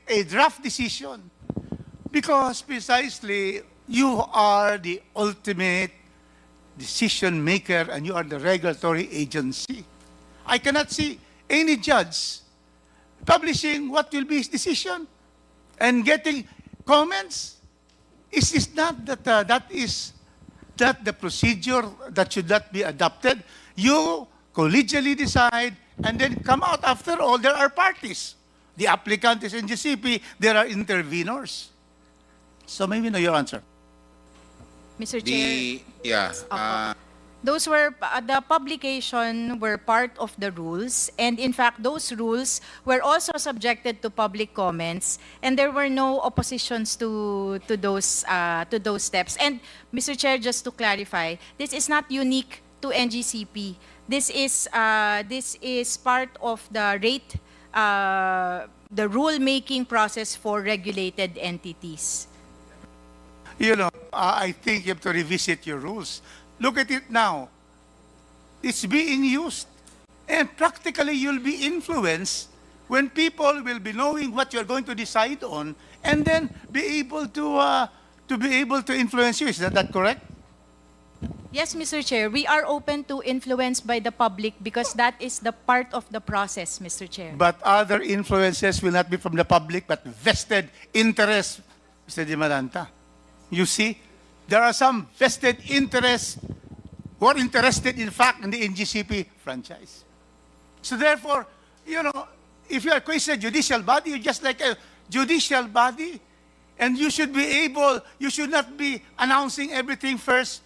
a draft decision because precisely you are the ultimate decision maker and you are the regulatory agency. I cannot see any judge publishing what will be his decision and getting comments. Is this not that that the procedure that should not be adopted? You collegially decide and then come out. After all, there are parties. The applicant is NGCP. There are intervenors. So maybe know your answer. Mr. Chair. Yeah. Those were, the publication were part of the rules, and in fact, those rules were also subjected to public comments, and there were no oppositions to those steps. And Mr. Chair, just to clarify, this is not unique to NGCP. This is part of the the rule-making process for regulated entities. You know, I think you have to revisit your rules. Look at it now. It's being used. And practically, you'll be influenced when people will be knowing what you're going to decide on and then be able to influence you. Is that correct? Yes, Mr. Chair. We are open to influence by the public because that is the part of the process, Mr. Chair. But other influences will not be from the public, but vested interests, Mr. Di Malanta. You see, there are some vested interests who are interested, in fact, in the NGCP franchise. So therefore, you know, if you are questioning a judicial body, you're just like a judicial body. And you should be able, you should not be announcing everything first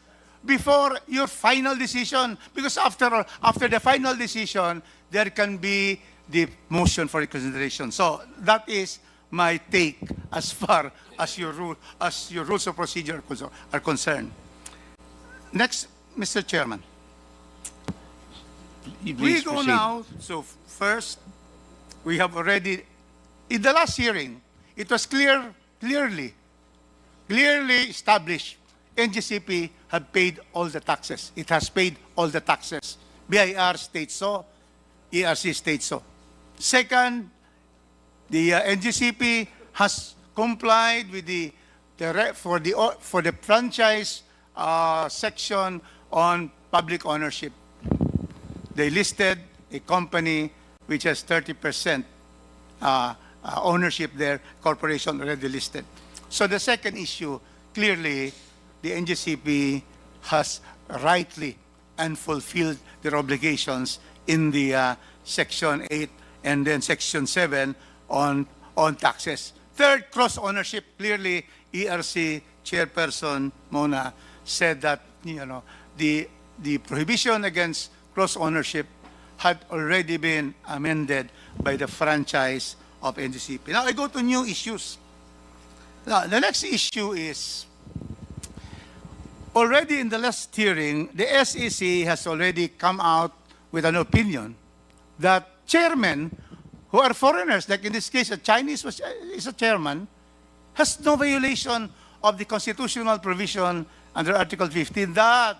before your final decision. Because after all, after the final decision, there can be the motion for reconsideration. So that is my take as far as your rules of procedure are concerned. Next, Mr. Chairman. We go proceed. now. So first, we have already, in the last hearing, it was clearly established NGCP had paid all the taxes. It has paid all the taxes. BIR states so, ERC states so. Second, the NGCP has complied with for the franchise section on public ownership. They listed a company which has 30% ownership there, corporation already listed. So the second issue, clearly, the NGCP has rightly and fulfilled their obligations in the Section 8 and then Section 7 on taxes. Third, cross-ownership. Clearly, ERC Chairperson Mona said that, you know, the prohibition against cross-ownership had already been amended by the franchise of NGCP. Now I go to new issues. Now, the next issue is, already in the last hearing, the SEC has already come out with an opinion that chairmen who are foreigners, like in this case, a Chinese is a chairman, has no violation of the constitutional provision under Article 15 that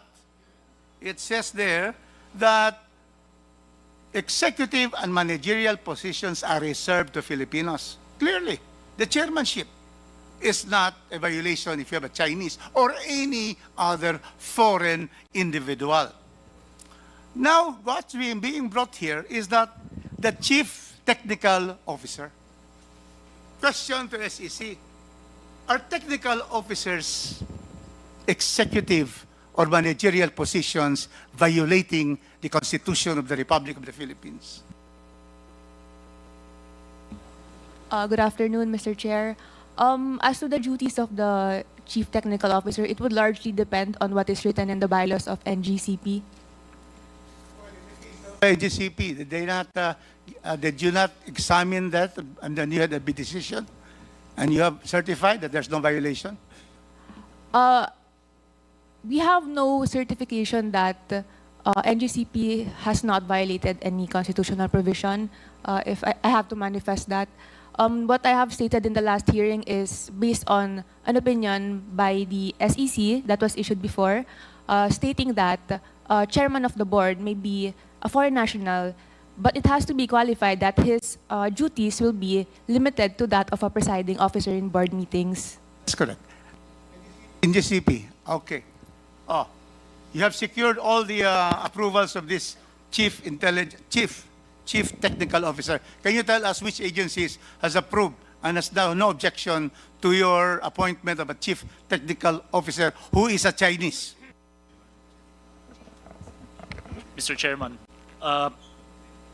it says there that executive and managerial positions are reserved to Filipinos. Clearly, the chairmanship is not a violation if you have a Chinese or any other foreign individual. Now, what's being brought here is that the chief technical officer. Question to SEC. Are technical officers executive or managerial positions violating the Constitution of the Republic of the Philippines? Good afternoon, Mr. Chair. As to the duties of the Chief Technical Officer, it would largely depend on what is written in the bylaws of NGCP. NGCP, did you not examine that and then you had a big decision and you have certified that there's no violation? We have no certification that NGCP has not violated any constitutional provision. If I have to manifest that. What I have stated in the last hearing is based on an opinion by the SEC that was issued before, stating that chairman of the board may be a foreign national but it has to be qualified that his duties will be limited to that of a presiding officer in board meetings. That's correct. NGCP, okay. Oh, you have secured all the approvals of this chief technical officer. Can you tell us which agencies has approved and has now no objection to your appointment of a chief technical officer who is a Chinese? Mr. Chairman,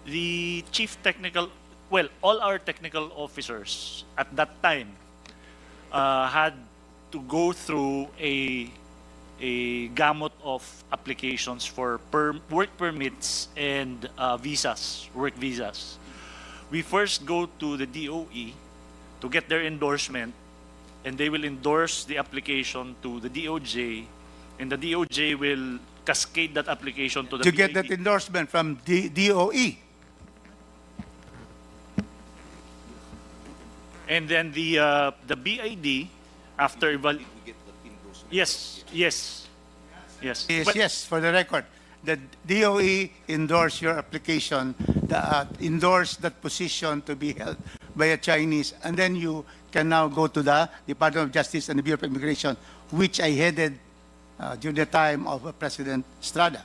the chief technical, well, all our technical officers at that time had to go through a gamut of applications for work permits and visas, work visas. We first go to the DOE to get their endorsement, and they will endorse the application to the DOJ, and the DOJ will cascade that application to the To get BID. that endorsement from DOE. And then the BID, after yes, yes, yes. Yes, But- yes, for the record. The DOE endorsed your application, endorsed that position to be held by a Chinese, and then you can now go to the Department of Justice and the Bureau of Immigration, which I headed during the time of President Estrada.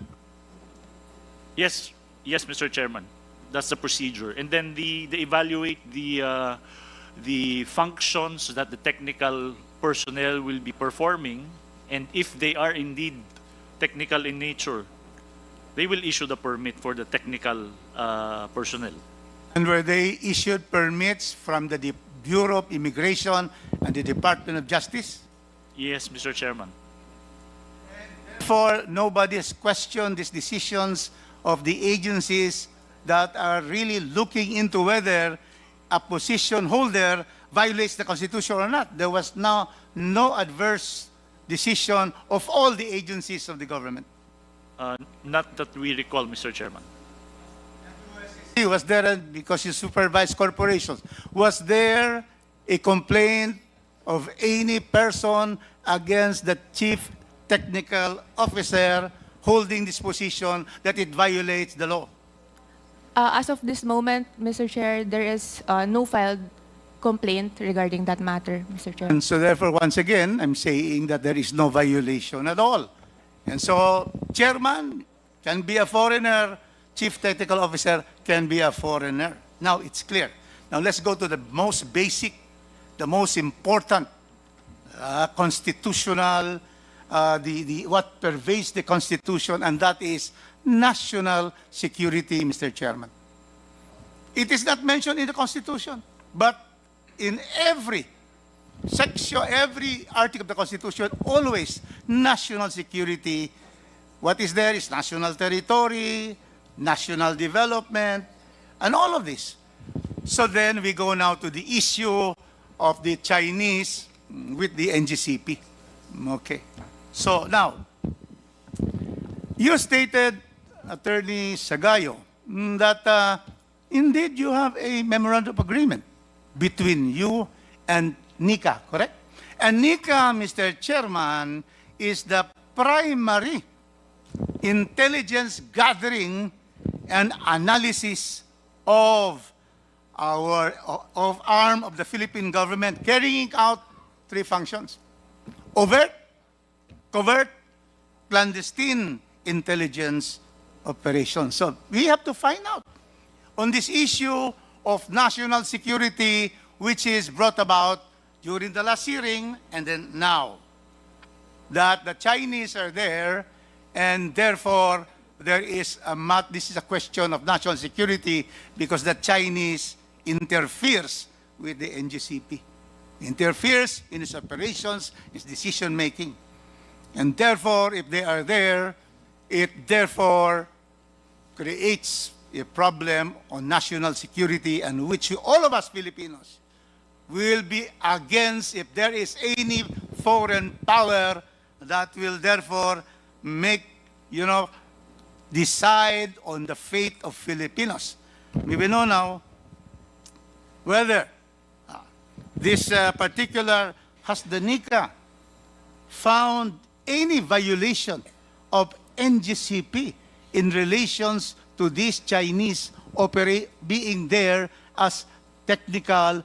Yes, yes, Mr. Chairman. That's the procedure. And then they evaluate the functions that the technical personnel will be performing, and if they are indeed technical in nature, they will issue the permit for the technical personnel. And were they issued permits from the Bureau of Immigration and the Department of Justice? Yes, Mr. Chairman. Therefore, nobody has questioned these decisions of the agencies that are really looking into whether a position holder violates the Constitution or not. There was no adverse decision of all the agencies of the government. Not that we recall, Mr. Chairman. Was there, because you supervise corporations, was there a complaint of any person against the chief technical officer holding this position that it violates the law? As of this moment, Mr. Chair, there is no filed complaint regarding that matter, Mr. Chair. And so therefore, once again, I'm saying that there is no violation at all. And so, chairman can be a foreigner, chief technical officer can be a foreigner. Now, it's clear. Now, let's go to the most basic, the most important constitutional, what pervades the Constitution, and that is national security, Mr. Chairman. It is not mentioned in the Constitution, but in every section, every article of the Constitution, always national security. What is there is national territory, national development, and all of this. So then we go now to the issue of the Chinese with the NGCP. Okay. So now, you stated, Attorney Sagayo, that indeed you have a memorandum of agreement between you and NICA, correct? And NICA, Mr. Chairman, is the primary intelligence gathering and analysis of arm of the Philippine government, carrying out three functions: overt, covert, clandestine intelligence operations. So we have to find out on this issue of national security, which is brought about during the last hearing and then now, that the Chinese are there, and therefore there is this is a question of national security because the Chinese interferes with the NGCP, interferes in its operations, its decision making. And therefore, if they are there, it therefore creates a problem on national security, and which all of us Filipinos will be against if there is any foreign power that will therefore make, decide on the fate of Filipinos. We will know now whether this particular, has the NICA found any violation of NGCP in relations to these Chinese being there as technical